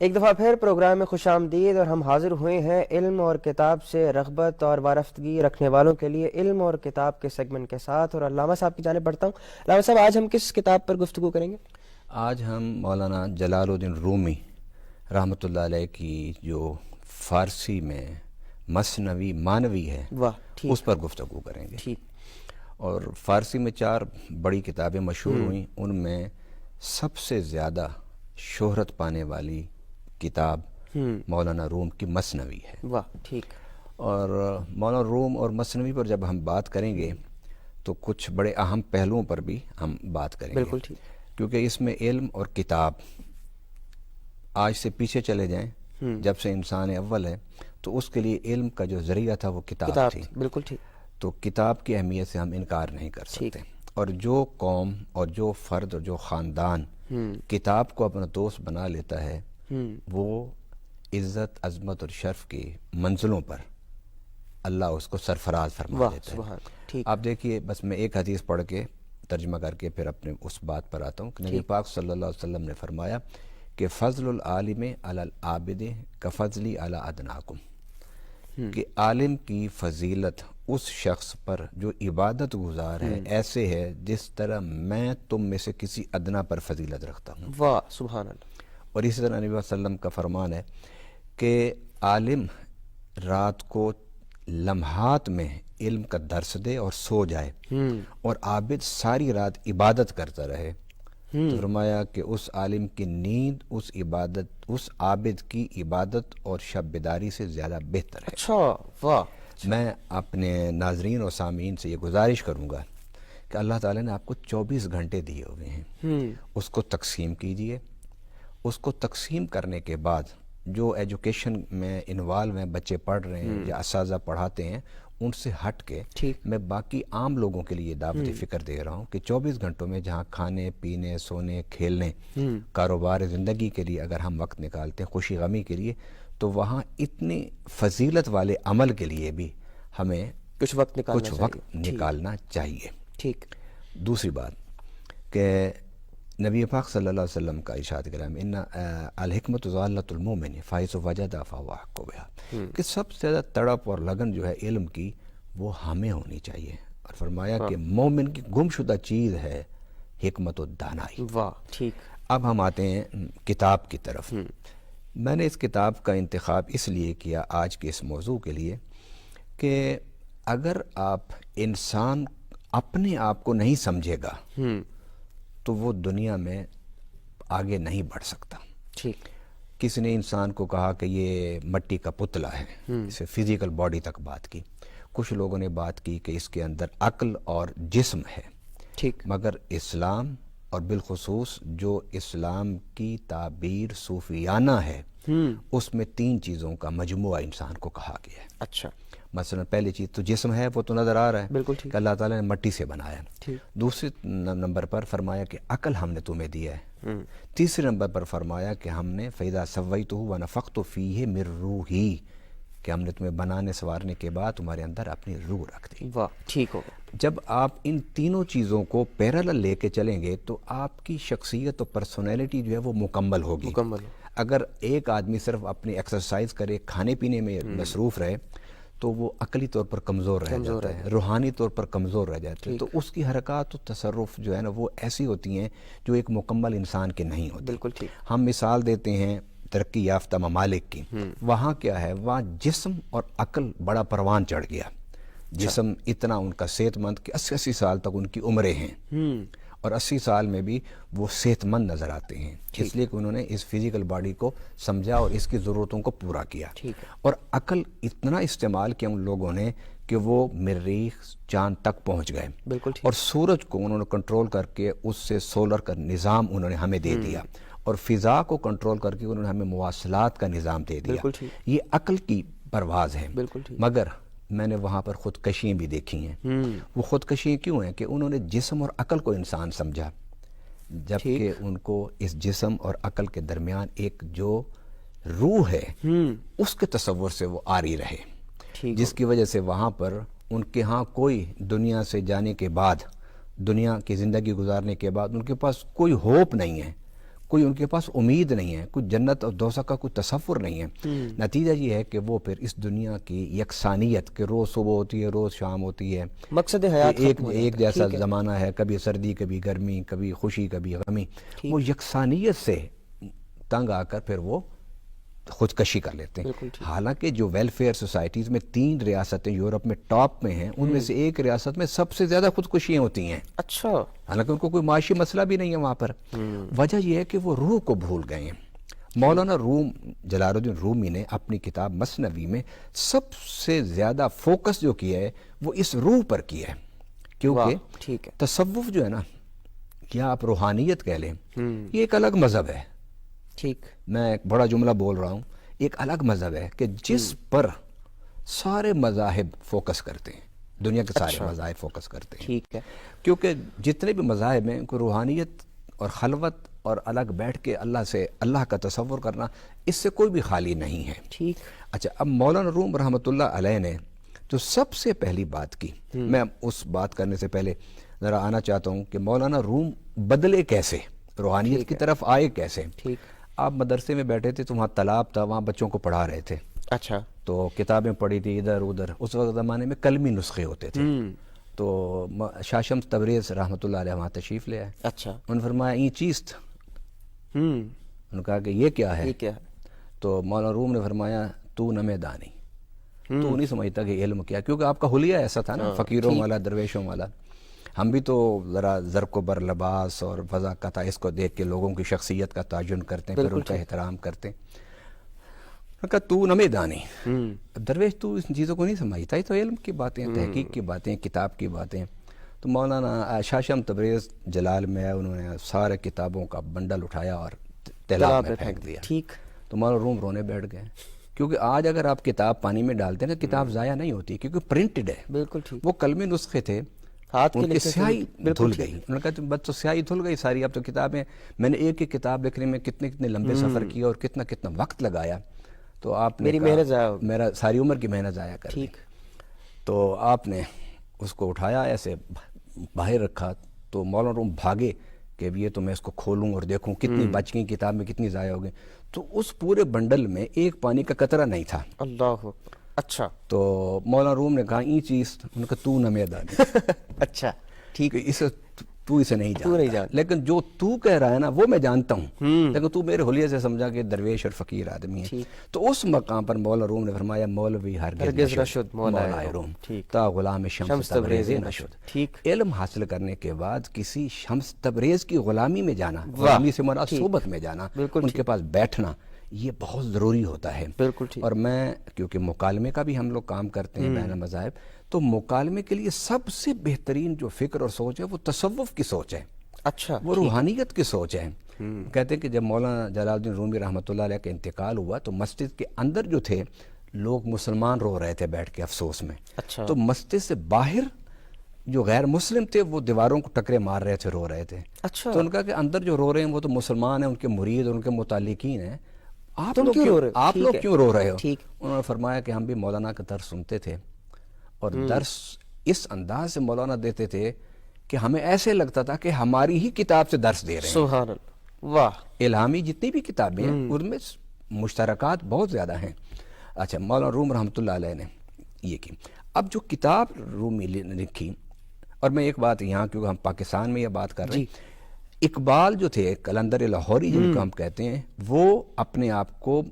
ایک دفعہ پھر پروگرام میں خوش آمدید، اور ہم حاضر ہوئے ہیں علم اور کتاب سے رغبت اور وارفتگی رکھنے والوں کے لیے علم اور کتاب کے سیگمنٹ کے ساتھ، اور علامہ صاحب کی جانب بڑھتا ہوں۔ علامہ صاحب، آج ہم کس کتاب پر گفتگو کریں گے؟ آج ہم مولانا جلال الدین رومی رحمۃ اللہ علیہ کی جو فارسی میں مثنوی مانوی ہے واہ، ٹھیک، اس پر گفتگو کریں گے۔ ٹھیک۔ اور فارسی میں 4 بڑی کتابیں مشہور ہوئیں، ان میں سب سے زیادہ شہرت پانے والی کتاب مولانا روم کی مثنوی ہے۔ واہ، ٹھیک۔ اور مولانا روم اور مثنوی پر جب ہم بات کریں گے تو کچھ بڑے اہم پہلوؤں پر بھی ہم بات کریں گے، بالکل ٹھیک، کیونکہ اس میں علم اور کتاب آج سے پیچھے چلے جائیں، جب سے انسان اول ہے تو اس کے لیے علم کا جو ذریعہ تھا وہ کتاب تھی۔ بالکل ٹھیک، تو کتاب کی اہمیت سے ہم انکار نہیں کر ٹھیک۔ سکتے، اور جو قوم اور جو فرد اور جو خاندان کتاب کو اپنا دوست بنا لیتا ہے وہ عزت، عظمت اور شرف کی منزلوں پر اللہ اس کو سرفراز فرما واہ، دیتا ہے۔ سبحان، ٹھیک۔ آپ دیکھیے، بس میں ایک حدیث پڑھ کے ترجمہ کر کے پھر اپنے اس بات پر آتا ہوں کہ نبی پاک صلی اللہ علیہ وسلم نے فرمایا کہ فضل العالم علی العابد کفضلی علی ادناکم، کہ عالم کی فضیلت اس شخص پر جو عبادت گزار ہے ایسے ہے جس طرح میں تم میں سے کسی ادنا پر فضیلت رکھتا ہوں۔ واہ، سبحان اللہ۔ اور اسی طرح نبی صلی اللہ علیہ وسلم کا فرمان ہے کہ عالم رات کو لمحات میں علم کا درس دے اور سو جائے، اور عابد ساری رات عبادت کرتا رہے، تو فرمایا کہ اس عالم کی نیند اس عابد کی عبادت اور شب بیداری سے زیادہ بہتر ہے۔ اچھا، واہ۔ میں اپنے ناظرین اور سامعین سے یہ گزارش کروں گا کہ اللہ تعالیٰ نے آپ کو 24 گھنٹے دیے ہوئے ہیں، اس کو تقسیم کیجئے۔ اس کو تقسیم کرنے کے بعد جو ایجوکیشن میں انوالو ہیں، بچے پڑھ رہے ہیں یا اساتذہ پڑھاتے ہیں، ان سے ہٹ کے میں باقی عام لوگوں کے لیے دعوت فکر دے رہا ہوں کہ 24 گھنٹوں میں جہاں کھانے پینے، سونے، کھیلنے، کاروبار زندگی کے لیے اگر ہم وقت نکالتے ہیں، خوشی غمی کے لیے، تو وہاں اتنی فضیلت والے عمل کے لیے بھی ہمیں کچھ وقت نکالنا چاہیے۔ ٹھیک۔ دوسری بات کہ نبی پاک صلی اللہ علیہ وسلم کا ارشاد کرام ان الحکمت ضالۃ المومن فحیث وجدها فهو احق بها، کہ سب سے زیادہ تڑپ اور لگن جو ہے علم کی وہ ہمیں ہونی چاہیے، اور فرمایا کہ مومن کی گمشدہ چیز ہے حکمت و دانائی۔ واہ، ٹھیک۔ اب ہم آتے ہیں کتاب کی طرف۔ میں نے اس کتاب کا انتخاب اس لیے کیا آج کے اس موضوع کے لیے کہ اگر انسان اپنے آپ کو نہیں سمجھے گا تو وہ دنیا میں آگے نہیں بڑھ سکتا۔ ٹھیک۔ کسی نے انسان کو کہا کہ یہ مٹی کا پتلا ہے، اسے فزیکل باڈی تک بات کی۔ کچھ لوگوں نے بات کی کہ اس کے اندر عقل اور جسم ہے۔ ٹھیک۔ مگر اسلام اور بالخصوص جو اسلام کی تعبیر صوفیانہ ہے اس میں 3 چیزوں کا مجموعہ انسان کو کہا گیا ہے۔ اچھا۔ مثلا پہلی چیز تو جسم ہے، وہ تو نظر آ رہا ہے، بالکل ٹھیک۔ کہ اللہ تعالیٰ نے مٹی سے بنایا۔ ٹھیک۔ دوسرے نمبر پر فرمایا کہ عقل ہم نے تمہیں دیا ہے۔ تیسرے نمبر پر فرمایا کہ ہم نے فَإِذَا سَوَّيْتُهُ وَنَفَخْتُ فِيهِ مِن رُوحِي، کہ ہم نے تمہیں بنانے سنوارنے کے بعد تمہارے اندر اپنی روح رکھ دی۔ واہ، ٹھیک ہوگا۔ جب آپ ان تینوں چیزوں کو پیرالل لے کے چلیں گے تو آپ کی شخصیت اور پرسنالٹی جو ہے وہ مکمل ہوگی۔ اگر ایک آدمی صرف اپنی ایکسرسائز کرے، کھانے پینے میں مصروف رہے تو وہ عقلی طور پر کمزور رہ جاتا ہے، روحانی طور پر کمزور رہ جاتا ہے، تو اس کی حرکات و تصرف جو ہے نا وہ ایسی ہوتی ہیں جو ایک مکمل انسان کے نہیں ہوتی۔ بالکل ٹھیک۔ ہم مثال دیتے ہیں ترقی یافتہ ممالک کی، وہاں کیا ہے، وہاں جسم اور عقل بڑا پروان چڑھ گیا۔ جسم اتنا ان کا صحت مند کہ 80 سال تک ان کی عمریں ہیں، اور 80 سال میں بھی وہ صحت مند نظر آتے ہیں، اس لیے کہ انہوں نے اس فزیکل باڈی کو سمجھا اور اس کی ضرورتوں کو پورا کیا۔ اور عقل اتنا استعمال کیا ان لوگوں نے کہ وہ مریخ، چاند تک پہنچ گئے، اور سورج کو انہوں نے کنٹرول کر کے اس سے سولر کا نظام انہوں نے ہمیں دے دیا، اور فضا کو کنٹرول کر کے انہوں نے ہمیں مواصلات کا نظام دے دیا۔ یہ عقل کی پرواز ہے۔ مگر میں نے وہاں پر خودکشیاں بھی دیکھی ہیں۔ وہ خودکشیاں کیوں ہیں؟ کہ انہوں نے جسم اور عقل کو انسان سمجھا، جبکہ ان کو اس جسم اور عقل کے درمیان ایک جو روح ہے اس کے تصور سے وہ آری رہے، جس کی وجہ سے وہاں پر ان کے ہاں کوئی دنیا سے جانے کے بعد، دنیا کی زندگی گزارنے کے بعد ان کے پاس کوئی ہوپ نہیں ہے، کوئی ان کے پاس امید نہیں ہے، کوئی جنت اور دوزخ کا کوئی تصور نہیں ہے۔ نتیجہ یہ ہے کہ وہ پھر اس دنیا کی یکسانیت کہ روز صبح ہوتی ہے روز شام ہوتی ہے، مقصد حیات ایک جیسا زمانہ ہے، کبھی سردی کبھی گرمی، کبھی خوشی کبھی غمی، وہ یکسانیت سے تنگ آ کر پھر وہ خودکشی کر لیتے ہیں۔ حالانکہ جو ویلفیئر سوسائٹیز میں 3 ریاستیں یورپ میں ٹاپ میں ہیں، ان میں سے ایک ریاست میں سب سے زیادہ خودکشیاں ہوتی ہیں۔ اچھا، حالانکہ ان کو کوئی معاشی مسئلہ بھی نہیں ہے وہاں پر۔ وجہ یہ ہے کہ وہ روح کو بھول گئے ہیں۔ مولانا جلال الدین رومی نے اپنی کتاب مثنوی میں سب سے زیادہ فوکس جو کیا ہے وہ اس روح پر کیا ہے، کیونکہ تصوف جو ہے نا، یا آپ روحانیت کہہ لیں، یہ ایک الگ مذہب ہے۔ ٹھیک، میں ایک بڑا جملہ بول رہا ہوں، ایک الگ مذہب ہے کہ جس پر سارے مذاہب فوکس کرتے ہیں، دنیا کے سارے مذاہب فوکس کرتے ہیں۔ ٹھیک ہے، کیونکہ جتنے بھی مذاہب ہیں، کوئی روحانیت اور خلوت اور الگ بیٹھ کے اللہ کا تصور کرنا، اس سے کوئی بھی خالی نہیں ہے۔ ٹھیک، اچھا، اب مولانا روم رحمۃ اللہ علیہ نے جو سب سے پہلی بات کی، میں اس بات کرنے سے پہلے ذرا آنا چاہتا ہوں کہ مولانا روم بدلے کیسے، روحانیت کی طرف آئے کیسے۔ ٹھیک، آپ مدرسے میں بیٹھے تھے تو وہاں تالاب تھا، وہاں بچوں کو پڑھا رہے تھے، اچھا، تو کتابیں پڑھی تھی ادھر ادھر۔ اس وقت زمانے میں قلمی نسخے ہوتے تھے، تو شاہ شمس تبریز رحمۃ اللہ علیہ وہاں تشریف لے آئے۔ اچھا، انہوں نے فرمایا یہ چیز تھا، انہوں نے کہا کہ یہ کیا ہے؟ تو مولانا روم نے فرمایا تو نہ میں دانی، تو نہیں سمجھتا کہ علم کیا، کیونکہ آپ کا حلیہ ایسا تھا نا، فقیروں والا، درویشوں والا۔ ہم بھی تو ذرا زرق و بر لباس اور فضا کا تھا، اس کو دیکھ کے لوگوں کی شخصیت کا تعین کرتے ہیں، پھر ان کا احترام کرتے ہیں۔ انہوں نے کہا تو نہ میں دانی، درویش تو ان چیزوں کو نہیں سمجھتا، یہ تو علم کی باتیں، تحقیق کی باتیں، کتاب کی باتیں۔ تو مولانا شاہ شمس تبریز جلال میں انہوں نے سارے کتابوں کا بنڈل اٹھایا اور تالاب میں پھینک دیا۔ ٹھیک، تو مولانا روم رونے بیٹھ گئے، کیونکہ آج اگر آپ کتاب پانی میں ڈالتے ہیں نا، کتاب ضائع نہیں ہوتی، کیونکہ پرنٹڈ ہے۔ بالکل ٹھیک، وہ قلمی نسخے تھے، ان کی سیاہی دھل گئی۔ انہوں نے کہا بس تو سیاہی دھل گئی ساری، اب تو کتابیں، میں نے ایک ایک کتاب لکھنے میں کتنے لمبے سفر کیا اور کتنا وقت لگایا، تو آپ نے میری محنت ضائع ہو گئی، میرا ساری عمر کی محنت ضائع کر دی۔ تو آپ نے اس کو اٹھایا، ایسے باہر رکھا، تو مولانا روم بھاگے کہ یہ تو میں اس کو کھولوں اور دیکھوں کتنی بچ گئی کتاب میں، کتنی ضائع ہو گئی۔ تو اس پورے بنڈل میں ایک پانی کا قطرہ نہیں تھا۔ اللہ، اچھا، تو مولانا روم نے کہا یہ چیز، ان کا تو نہ میں دانی، اچھا، ٹھیک، تو اسے نہیں جانتا، لیکن جو تو کہہ رہا ہے نا وہ میں جانتا ہوں، لیکن تو میرے حلیے سے سمجھا کہ درویش اور فقیر آدمی ہے۔ تو اس مقام پر مولانا روم نے فرمایا مولوی ہرگز نہ شد مولا روم تا غلام شمس تبریز نہ شد۔ علم حاصل کرنے کے بعد کسی شمس تبریز کی غلامی میں جانا، غلامی سے مراد صحبت میں جانا، ان کے پاس بیٹھنا، یہ بہت ضروری ہوتا ہے۔ بالکل ٹھیک۔ اور میں کیونکہ مکالمے کا بھی ہم لوگ کام کرتے ہیں بین المذاہب، تو مکالمے کے لیے سب سے بہترین جو فکر اور سوچ ہے وہ تصوف کی سوچ ہے، اچھا، وہ روحانیت کی سوچ ہے۔ کہتے ہیں کہ جب مولانا جلال الدین رومی رحمۃ اللہ علیہ کا انتقال ہوا تو مسجد کے اندر جو تھے لوگ مسلمان رو رہے تھے بیٹھ کے افسوس میں، اچھا، تو مسجد سے باہر جو غیر مسلم تھے وہ دیواروں کو ٹکرے مار رہے تھے، رو رہے تھے۔ اچھا، تو ان کا کہ اندر جو رو رہے ہیں وہ تو مسلمان ہیں، ان کے مرید اور ان کے متعلقین ہیں، آپ لوگ کیوں رو رہے ہو؟ انہوں نے فرمایا کہ ہم بھی مولانا کا درس سنتے تھے، اور درس اس انداز سے مولانا دیتے تھے کہ ہمیں ایسے لگتا تھا کہ ہماری ہی کتاب سے درس دے رہے ہیں۔ سبحان اللہ، واہ، الہامی جتنی بھی کتابیں ہیں ان میں مشترکات بہت زیادہ ہیں۔ اچھا، مولانا روم رحمۃ اللہ علیہ نے یہ کی۔ اب جو کتاب رومی نے لکھی، اور میں ایک بات یہاں کیونکہ ہم پاکستان میں یہ بات کر رہے ہیں، اقبال جو تھے قلندر لاہوری جن کو ہم کہتے ہیں، وہ اپنے آپ کو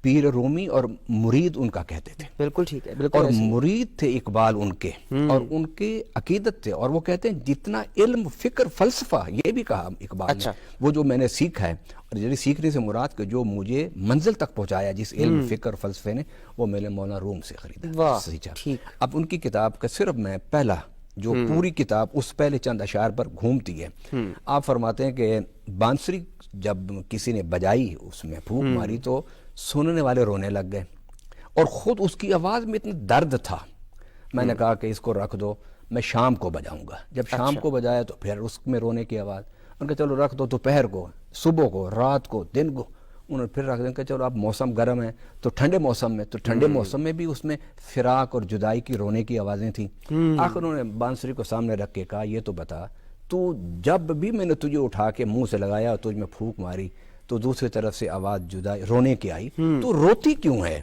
پیر رومی اور مرید ان کا کہتے تھے۔ بالکل ٹھیک ہے، بالکل، اور مرید تھے اقبال ان کے، اور ان کے عقیدت تھے، اور وہ کہتے ہیں جتنا علم، فکر، فلسفہ، یہ بھی کہا اقبال نے، وہ جو میں نے سیکھا ہے، اور جیسے سیکھنے سے مراد کہ جو مجھے منزل تک پہنچایا جس علم، فکر، فلسفے نے، وہ میں نے مولانا روم سے خریدا، سیکھا۔ اب ان کی کتاب کا صرف میں پہلا جو پوری کتاب اس پہلے چند اشعار پر گھومتی ہے، آپ فرماتے ہیں کہ بانسری جب کسی نے بجائی، اس میں پھونک ماری تو سننے والے رونے لگ گئے، اور خود اس کی آواز میں اتنا درد تھا، میں نے کہا کہ اس کو رکھ دو، میں شام کو بجاؤں گا۔ جب شام کو بجایا تو پھر اس میں رونے کی آواز، ان کا چلو رکھ دو دوپہر کو، صبح کو، رات کو، دن کو، انہوں نے پھر رکھ دیں کہ چلو اب موسم گرم ہے تو ٹھنڈے موسم میں، تو ٹھنڈے موسم میں بھی اس میں فراق اور جدائی کی رونے کی آوازیں تھیں۔ آخر انہوں نے بانسری کو سامنے رکھ کے کہا یہ تو بتا تو جب بھی میں نے تجھے اٹھا کے منہ سے لگایا اور تجھ میں پھونک ماری تو دوسری طرف سے آواز جدا رونے کی آئی، تو روتی کیوں ہے؟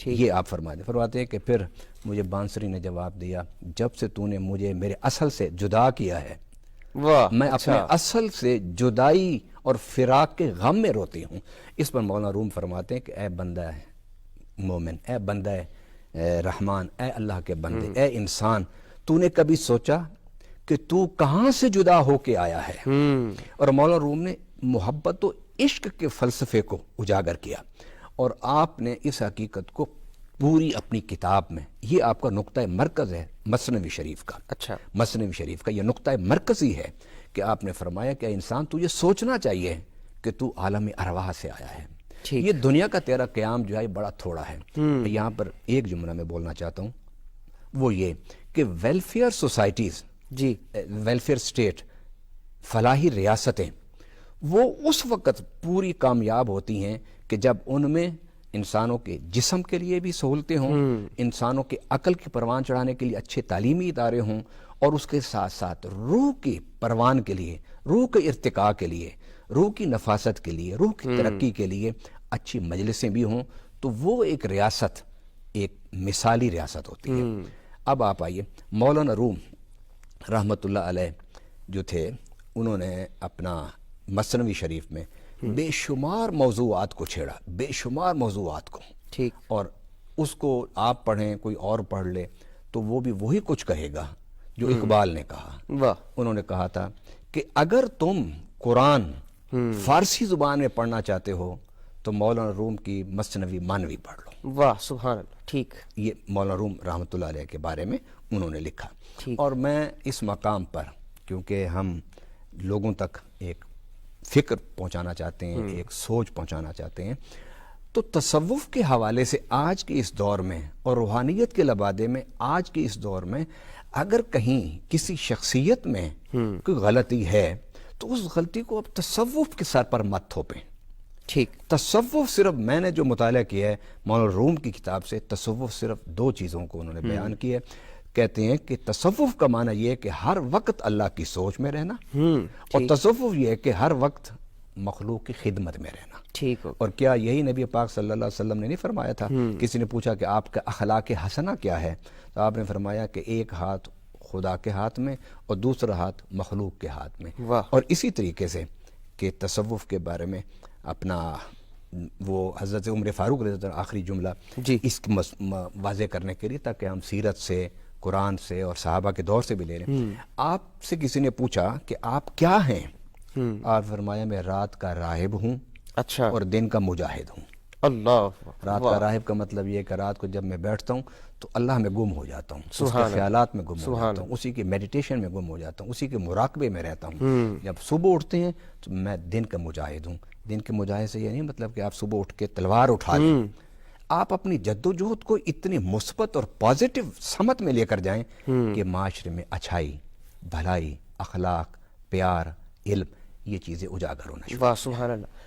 یہ آپ فرماتے ہیں کہ پھر مجھے بانسری نے جواب دیا، جب سے تو نے مجھے میرے اصل سے جدا کیا ہے، میں اپنے اصل سے جدائی اور فراق کے غم میں روتی ہوں۔ اس پر مولانا روم فرماتے ہیں کہ اے بندہ مومن، اے بندہ رحمان، اے اللہ کے بندے، اے انسان، تو نے کبھی سوچا کہ تو کہاں سے جدا ہو کے آیا ہے؟ اور مولانا روم نے محبت و عشق کے فلسفے کو اجاگر کیا، اور آپ نے اس حقیقت کو پوری اپنی کتاب میں، یہ آپ کا نقطہ مرکز ہے مثنوی شریف کا۔ اچھا، مثنوی شریف کا یہ نقطہ مرکزی ہے کہ آپ نے فرمایا کہ انسان تو یہ سوچنا چاہیے کہ تو عالم ارواح سے آیا ہے، یہ دنیا کا تیرا قیام جو ہے بڑا تھوڑا ہے۔ یہاں پر ایک جملہ میں بولنا چاہتا ہوں، وہ یہ کہ ویلفیئر سوسائٹیز، جی، ویلفیئر اسٹیٹ، فلاحی ریاستیں، وہ اس وقت پوری کامیاب ہوتی ہیں کہ جب ان میں انسانوں کے جسم کے لیے بھی سہولتیں ہوں، انسانوں کے عقل کی پروان چڑھانے کے لیے اچھے تعلیمی ادارے ہوں، اور اس کے ساتھ ساتھ روح کی پروان کے لیے، روح کے ارتقاء کے لیے، روح کی نفاست کے لیے، روح کی ترقی کے لیے اچھی مجلسیں بھی ہوں، تو وہ ایک ریاست ایک مثالی ریاست ہوتی ہے۔ اب آپ آئیے، مولانا روم رحمۃ اللہ علیہ جو تھے، انہوں نے اپنا مثنوی شریف میں بے شمار موضوعات کو چھیڑا، بے شمار موضوعات کو، ٹھیک، اور اس کو آپ پڑھیں، کوئی اور پڑھ لے تو وہ بھی وہی کچھ کہے گا جو اقبال نے کہا۔ انہوں نے کہا تھا کہ اگر تم قرآن فارسی زبان میں پڑھنا چاہتے ہو تو مولانا روم کی مثنوی مانوی پڑھ لو۔ واہ سبحان اللہ، ٹھیک، یہ مولانا روم رحمۃ اللہ علیہ کے بارے میں انہوں نے لکھا۔ اور میں اس مقام پر، کیونکہ ہم لوگوں تک ایک فکر پہنچانا چاہتے ہیں، ایک سوچ پہنچانا چاہتے ہیں، تو تصوف کے حوالے سے آج کے اس دور میں اور روحانیت کے لبادے میں آج کے اس دور میں اگر کہیں کسی شخصیت میں کوئی غلطی ہے تو اس غلطی کو اب تصوف کے سر پر مت تھوپیں۔ ٹھیک، تصوف صرف، میں نے جو مطالعہ کیا ہے مولانا روم کی کتاب سے، تصوف صرف دو چیزوں کو انہوں نے بیان کی ہے۔ کہتے ہیں کہ تصوف کا معنی یہ ہے کہ ہر وقت اللہ کی سوچ میں رہنا، اور تصوف یہ ہے کہ ہر وقت مخلوق کی خدمت میں رہنا۔ ٹھیک، اور کیا یہی نبی پاک صلی اللہ علیہ وسلم نے نہیں فرمایا تھا؟ کسی نے پوچھا کہ آپ کا اخلاق حسنہ کیا ہے، تو آپ نے فرمایا کہ ایک ہاتھ خدا کے ہاتھ میں اور دوسرا ہاتھ مخلوق کے ہاتھ میں۔ اور اسی طریقے سے کہ تصوف کے بارے میں اپنا وہ حضرت عمر فاروق رضی اللہ عنہ آخری جملہ اس کی واضح کرنے کے لیے، تاکہ ہم سیرت سے، قرآن سے اور صحابہ کے دور سے بھی لے لیں۔ آپ سے کسی نے پوچھا کہ آپ کیا ہیں؟ آپ فرمایا میں رات کا راہب ہوں، اچھا، اور دن کا مجاہد ہوں۔ اللہ، رات کا راہب کا مطلب یہ کہ رات کو جب میں بیٹھتا ہوں تو اللہ میں گم ہو جاتا ہوں، اس کے خیالات میں گم ہو جاتا ہوں، اسی کے میڈیٹیشن میں گم ہو جاتا ہوں، اسی کے مراقبے میں رہتا ہوں۔ جب صبح اٹھتے ہیں تو میں دن کا مجاہد ہوں۔ دن کے مجاہد سے یہ نہیں مطلب کہ آپ صبح اٹھ کے تلوار اٹھا لیں، آپ اپنی جد و جہد کو اتنی مثبت اور پازیٹو سمت میں لے کر جائیں کہ معاشرے میں اچھائی، بھلائی، اخلاق، پیار، علم، یہ چیزیں اجاگر ہونا شروع۔ واہ سبحان اللہ۔